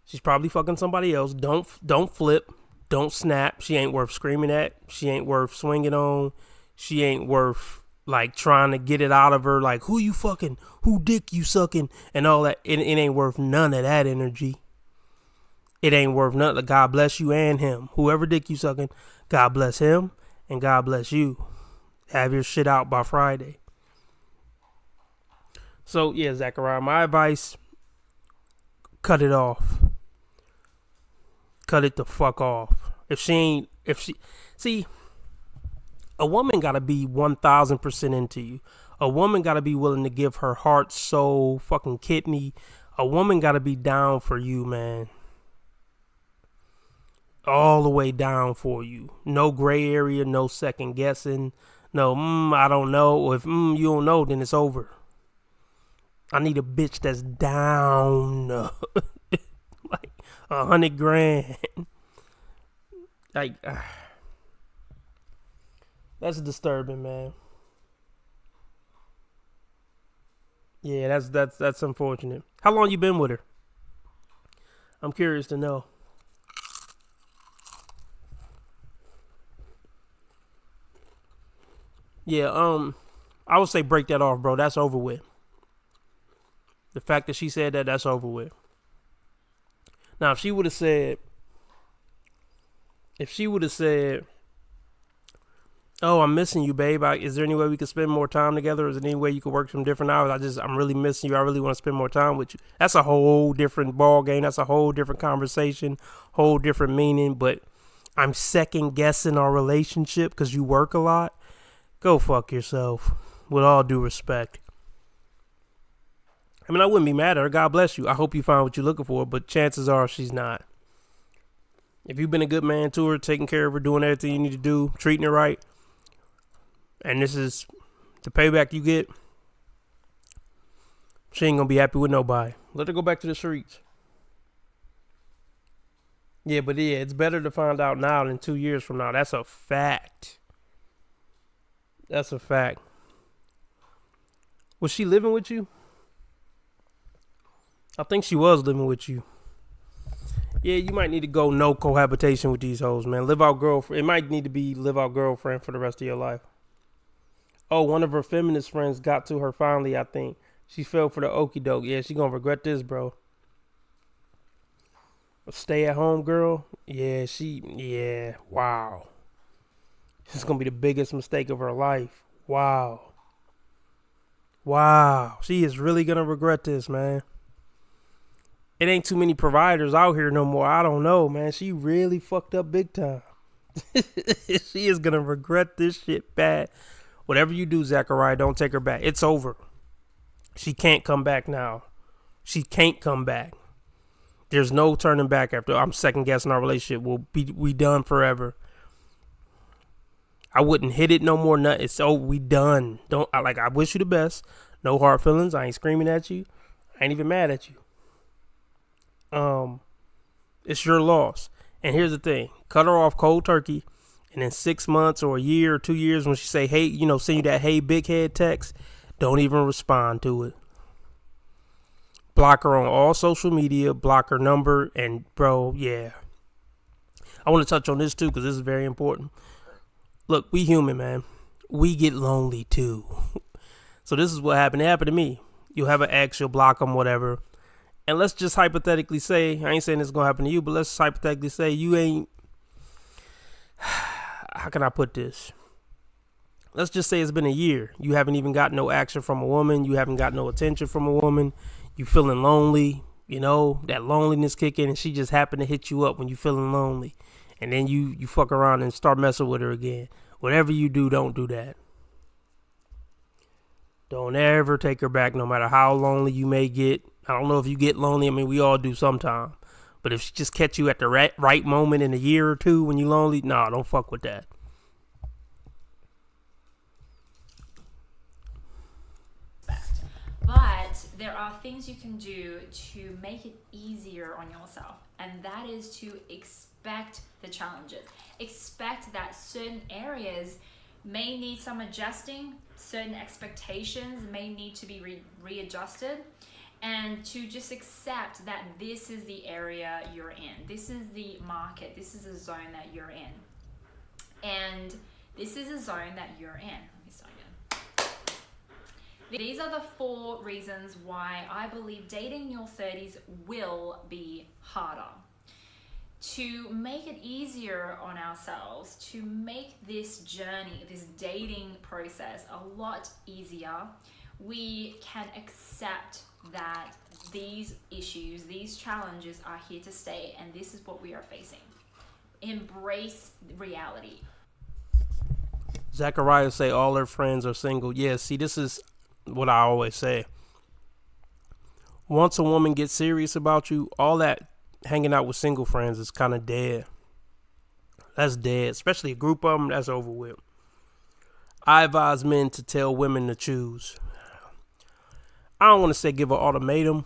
she's probably fucking somebody else. Don't flip. Don't snap. She ain't worth screaming at. She ain't worth swinging on. She ain't worth like trying to get it out of her. Like, who you fucking? Who dick you sucking? And all that. It ain't worth none of that energy. It ain't worth nothing. God bless you and him. Whoever dick you sucking, God bless him and God bless you. Have your shit out by Friday. So yeah, Zachariah, my advice, cut it off. Cut it the fuck off. See, a woman gotta be 1,000% into you. A woman gotta be willing to give her heart, soul, fucking kidney. A woman gotta be down for you, man. All the way down for you. No gray area, no second guessing. No, I don't know. If you don't know, then it's over. I need a bitch that's down. Like $100,000. Like, that's disturbing, man. Yeah, that's unfortunate. How long you been with her? I'm curious to know. Yeah, I would say break that off, bro. That's over with. The fact that she said that's over with. Now, if she would have said, oh, I'm missing you, babe. Is there any way we could spend more time together? Is there any way you could work some different hours? I'm really missing you. I really want to spend more time with you. That's a whole different ball game. That's a whole different conversation, whole different meaning. But I'm second guessing our relationship because you work a lot. Go fuck yourself. With all due respect. I mean, I wouldn't be mad at her. God bless you. I hope you find what you're looking for, but chances are she's not. If you've been a good man to her, taking care of her, doing everything you need to do, treating her right, and this is the payback you get, she ain't gonna be happy with nobody. Let her go back to the streets. Yeah, but yeah, it's better to find out now than 2 years from now. That's a fact. That's a fact. Was she living with you? I think she was living with you. Yeah, you might need to go no cohabitation with these hoes, man. Live out girlfriend. It might need to be live out girlfriend for the rest of your life. Oh, one of her feminist friends got to her finally, I think. She fell for the okie doke. Yeah, she gonna regret this, bro. A stay at home girl? Yeah, wow. This is gonna be the biggest mistake of her life. Wow. She is really gonna regret this, man. It ain't too many providers out here no more. I don't know, man. She really fucked up big time. She is gonna regret this shit bad. Whatever you do, Zachariah, don't take her back. It's over. She can't come back now. She can't come back. There's no turning back after. I'm second guessing our relationship. We done forever. I wouldn't hit it no more. Nothing. So we done. I wish you the best. No hard feelings. I ain't screaming at you. I ain't even mad at you. It's your loss. And here's the thing. Cut her off cold turkey. And in 6 months or a year or 2 years, when she say, hey, send you that hey big head text, don't even respond to it. block her on all social media, block her number, and bro, yeah. I want to touch on this too because this is very important. Look, we human, man. We get lonely too. So this is what happened. It happened to me. You'll have an ex, you'll block them, whatever. And let's just hypothetically say, I ain't saying it's going to happen to you, but let's hypothetically say you ain't, how can I put this? Let's just say it's been a year. You haven't even got no action from a woman. You haven't got no attention from a woman. You feeling lonely, you know, that loneliness kick in, and she just happened to hit you up when you feeling lonely. And then you fuck around and start messing with her again. Whatever you do, don't do that. Don't ever take her back, no matter how lonely you may get. I don't know if you get lonely. I mean, we all do sometime. But if she just catch you at the right moment in a year or two when you lonely, nah, don't fuck with that. But there are things you can do to make it easier on yourself, and that is to expect the challenges. Expect that certain areas may need some adjusting, certain expectations may need to be readjusted, and to just accept that this is the area you're in. This is the market, this is the zone that you're in. And this is a zone that you're in. Let me start again. These are the 4 reasons why I believe dating in your 30s will be harder. To make it easier on ourselves, to make this journey, this dating process a lot easier, we can accept that these issues, these challenges are here to stay, and this is what we are facing. Embrace reality. Zachariah say all her friends are single. Yeah, see, this is what I always say. Once a woman gets serious about you, all that hanging out with single friends is kind of dead. That's dead. Especially a group of them, that's over with. I advise men to tell women to choose. I don't want to say give an ultimatum,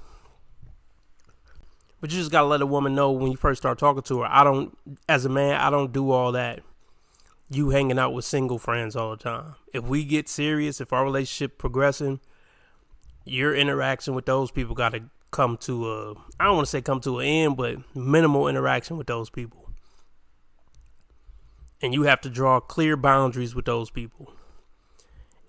but you just got to let a woman know when you first start talking to her. As a man, I don't do all that. You hanging out with single friends all the time. If we get serious, if our relationship progressing, your interaction with those people got to come to I don't want to say come to an end, but minimal interaction with those people. And you have to draw clear boundaries with those people.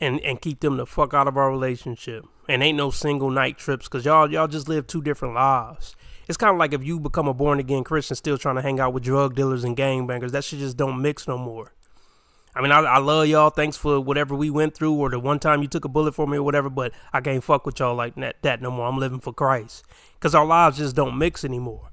And keep them the fuck out of our relationship. And ain't no single night trips, because y'all just live 2 different lives. It's kind of like if you become a born again Christian still trying to hang out with drug dealers and gangbangers. That shit just don't mix no more. I mean, I love y'all. Thanks for whatever we went through, or the one time you took a bullet for me or whatever, but I can't fuck with y'all like that no more. I'm living for Christ. Because our lives just don't mix anymore.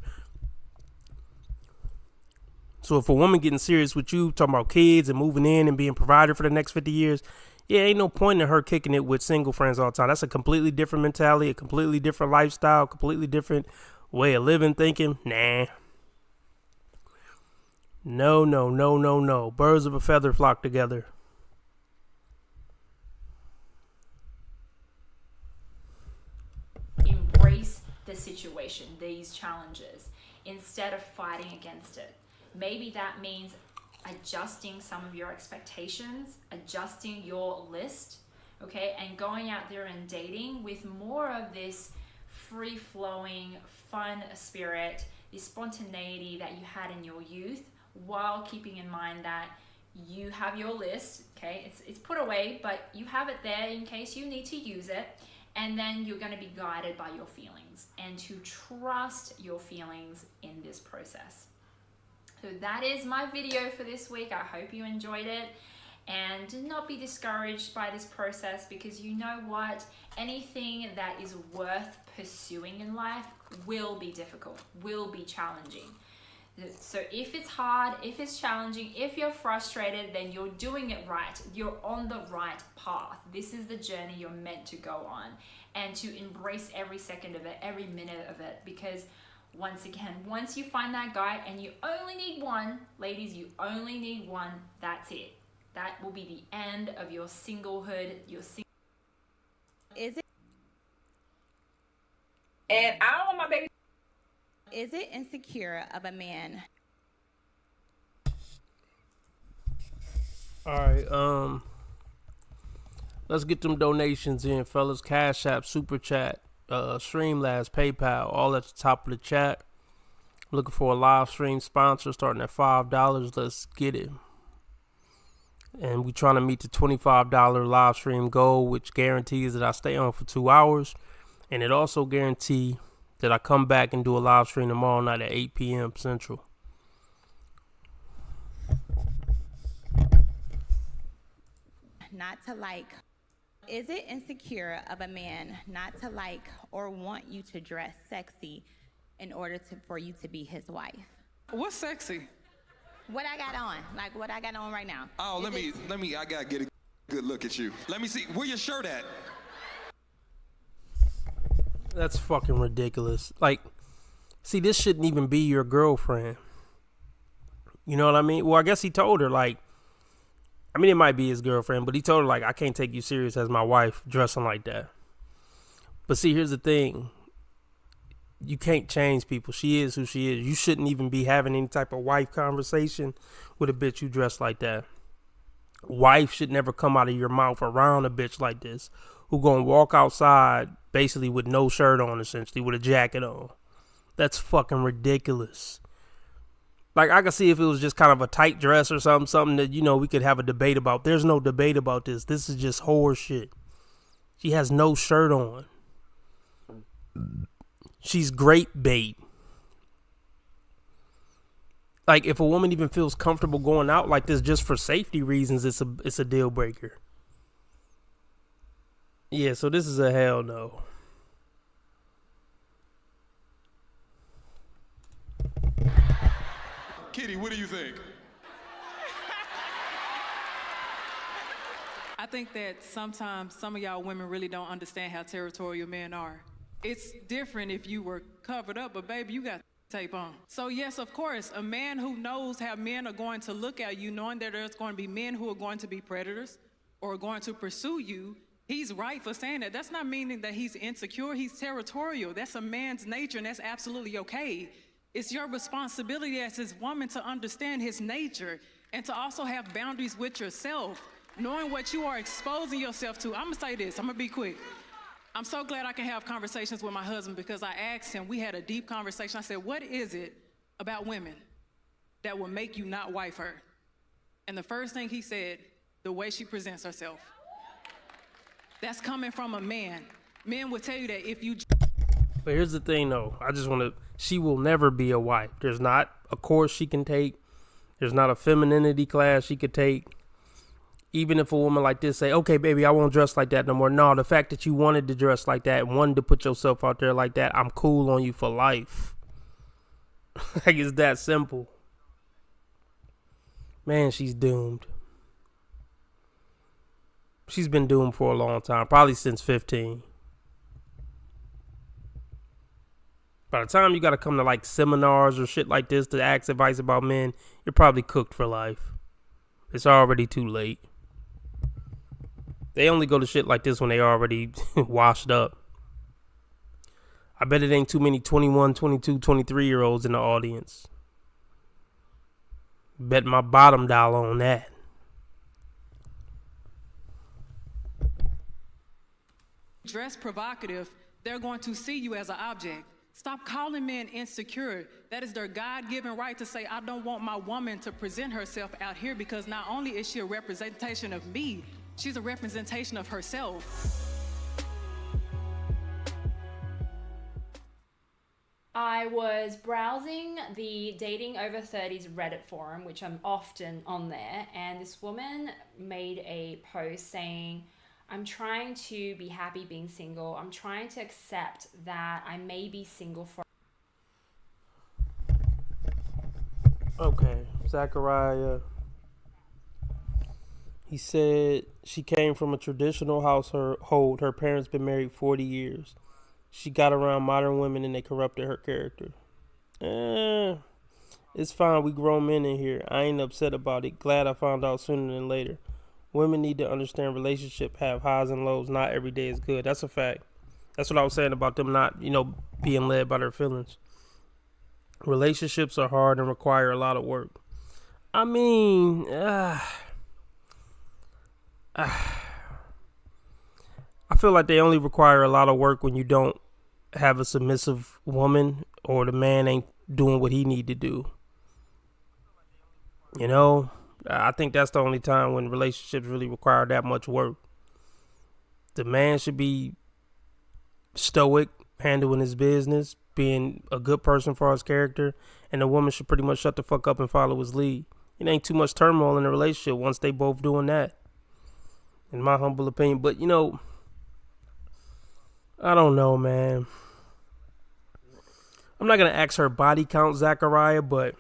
So if a woman getting serious with you, talking about kids and moving in and being provided for the next 50 years, yeah, ain't no point in her kicking it with single friends all the time. That's a completely different mentality, a completely different lifestyle, completely different way of living, thinking. Nah. No. Birds of a feather flock together. Embrace the situation, these challenges, instead of fighting against it. Maybe that means adjusting some of your expectations, adjusting your list, okay, and going out there and dating with more of this free-flowing, fun spirit, this spontaneity that you had in your youth, while keeping in mind that you have your list, okay, it's put away, but you have it there in case you need to use it, and then you're going to be guided by your feelings, and to trust your feelings in this process. So that is my video for this week. I hope you enjoyed it, and do not be discouraged by this process, because you know what? Anything that is worth pursuing in life will be difficult, will be challenging. So if it's hard, if it's challenging, if you're frustrated, then you're doing it right. You're on the right path. This is the journey you're meant to go on, and to embrace every second of it, every minute of it, because once again, once you find that guy, and you only need one, ladies, you only need one, that's it. That will be the end of your singlehood, Is it? And I don't want my baby. Is it insecure of a man? All right, let's get them donations in, fellas. Cash App, Super Chat, Streamlabs, PayPal, all at the top of the chat. I'm looking for a live stream sponsor starting at $5. Let's get it. And we're trying to meet the $25 live stream goal, which guarantees that I stay on for 2 hours. And it also guarantees that I come back and do a live stream tomorrow night at 8 p.m. Central. Not to like. Is it insecure of a man not to like or want you to dress sexy in order for you to be his wife? What's sexy? What I got on, like what I got on right now. Oh, let me, I gotta get a good look at you. Let me see, where your shirt at? That's fucking ridiculous. Like, see, this shouldn't even be your girlfriend. You know what I mean? Well, I guess he told her, like, I mean, it might be his girlfriend, but he told her, like, I can't take you serious as my wife dressing like that. But see, here's the thing. You can't change people. She is who she is. You shouldn't even be having any type of wife conversation with a bitch who dressed like that. Wife should never come out of your mouth around a bitch like this who gonna walk outside basically with no shirt on, essentially, with a jacket on. That's fucking ridiculous. Like, I could see if it was just kind of a tight dress or something that, you know, we could have a debate about. There's no debate about this. This is just horse shit. She has no shirt on. She's great bait. Like, if a woman even feels comfortable going out like this just for safety reasons, it's a deal breaker. Yeah, so this is a hell no. Kitty, what do you think? I think that sometimes some of y'all women really don't understand how territorial men are. It's different if you were covered up, but baby, you got tape on. So yes, of course, a man who knows how men are going to look at you, knowing that there's going to be men who are going to be predators or going to pursue you, he's right for saying that. That's not meaning that he's insecure. He's territorial. That's a man's nature, and that's absolutely okay. It's your responsibility as his woman to understand his nature and to also have boundaries with yourself, knowing what you are exposing yourself to. I'm going to say this. I'm going to be quick. I'm so glad I can have conversations with my husband because I asked him, we had a deep conversation. I said, what is it about women that will make you not wife her? And the first thing he said, the way she presents herself. That's coming from a man. Men will tell you that if you... But here's the thing, though. I just want to... She will never be a wife. There's not a course she can take. There's not a femininity class she could take. Even if a woman like this say, okay, baby, I won't dress like that no more. No, the fact that you wanted to dress like that and wanted to put yourself out there like that, I'm cool on you for life. Like, it's that simple. Man, she's doomed. She's been doomed for a long time, probably since 15. By the time you got to come to like seminars or shit like this to ask advice about men, you're probably cooked for life. It's already too late. They only go to shit like this when they already washed up. I bet it ain't too many 21, 22, 23-year-olds in the audience. Bet my bottom dollar on that. Dress provocative, they're going to see you as an object. Stop calling men insecure. That is their God-given right to say, I don't want my woman to present herself out here because not only is she a representation of me, she's a representation of herself. I was browsing the Dating Over 30s Reddit forum, which I'm often on there, and this woman made a post saying, I'm trying to be happy being single. I'm trying to accept that I may be single for... Okay, Zachariah. He said she came from a traditional household. Her parents been married 40 years. She got around modern women and they corrupted her character. It's fine. We grown men in here. I ain't upset about it. Glad I found out sooner than later. Women need to understand relationship have highs and lows. Not every day is good. That's a fact. That's what I was saying about them not, being led by their feelings. Relationships are hard and require a lot of work. I mean, I feel like they only require a lot of work when you don't have a submissive woman or the man ain't doing what he need to do. You know, I think that's the only time when relationships really require that much work. The man should be stoic, handling his business, being a good person for his character, and the woman should pretty much shut the fuck up and follow his lead. It ain't too much turmoil in a relationship once they both doing that, in my humble opinion. But, you know, I don't know, man. I'm not going to ask her body count, Zachariah, but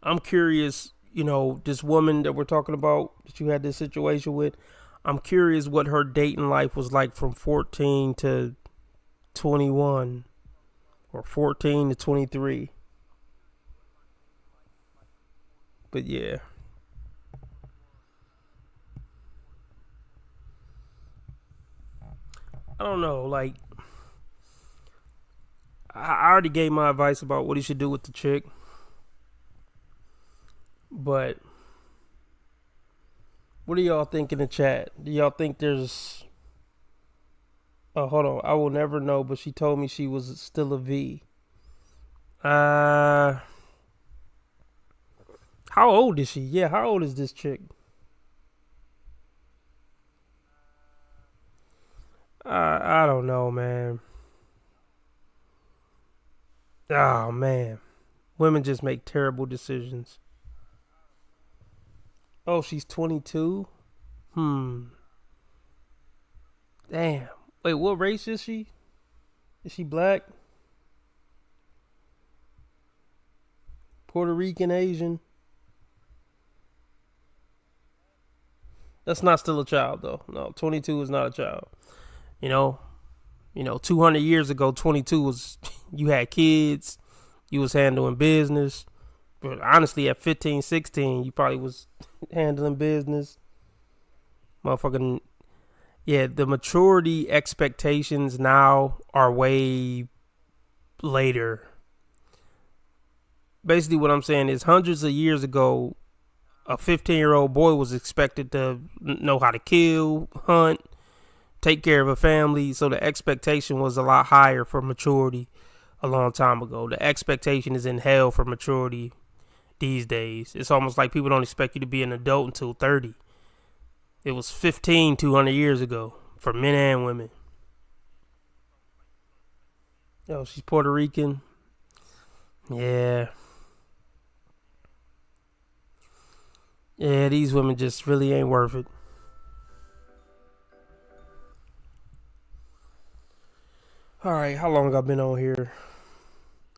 I'm curious, you know, this woman that we're talking about, that you had this situation with, I'm curious what her dating life was like from 14 to 21 or 14 to 23. But yeah. I don't know, like, I already gave my advice about what he should do with the chick. But what do y'all think in the chat? Do y'all think there's... Oh, hold on. I will never know, but she told me she was still a V. How old is she? Yeah, how old is this chick? I don't know, man. Oh, man. Women just make terrible decisions. Oh, she's 22? Damn. Wait, what race is she? Is she black? Puerto Rican, Asian? That's not still a child, though. No, 22 is not a child. You know, 200 years ago, 22 was, you had kids, you was handling business. But honestly, at 15, 16, you probably was handling business. Motherfucking, yeah, the maturity expectations now are way later. Basically, what I'm saying is hundreds of years ago, a 15-year-old boy was expected to know how to kill, hunt, take care of a family. So the expectation was a lot higher for maturity a long time ago. The expectation is in hell for maturity these days. It's almost like people don't expect you to be an adult until 30. It was 15 200 years ago for men and women. Oh, she's Puerto Rican. Yeah. Yeah, these women just really ain't worth it. Alright, how long I been on here?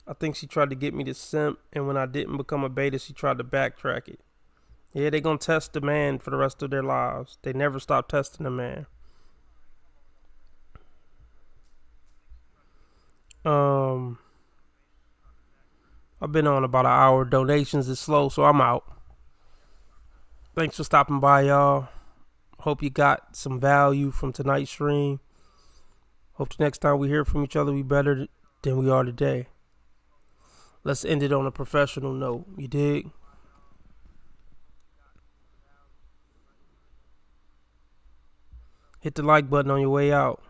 I think she tried to get me to simp, and when I didn't become a beta, she tried to backtrack it. Yeah, they gonna test the man for the rest of their lives. They never stop testing the man. I've been on about an hour. Donations is slow, so I'm out. Thanks for stopping by, y'all. Hope you got some value from tonight's stream. Hope the next time we hear from each other, we better than we are today. Let's end it on a professional note. You dig? Hit the like button on your way out.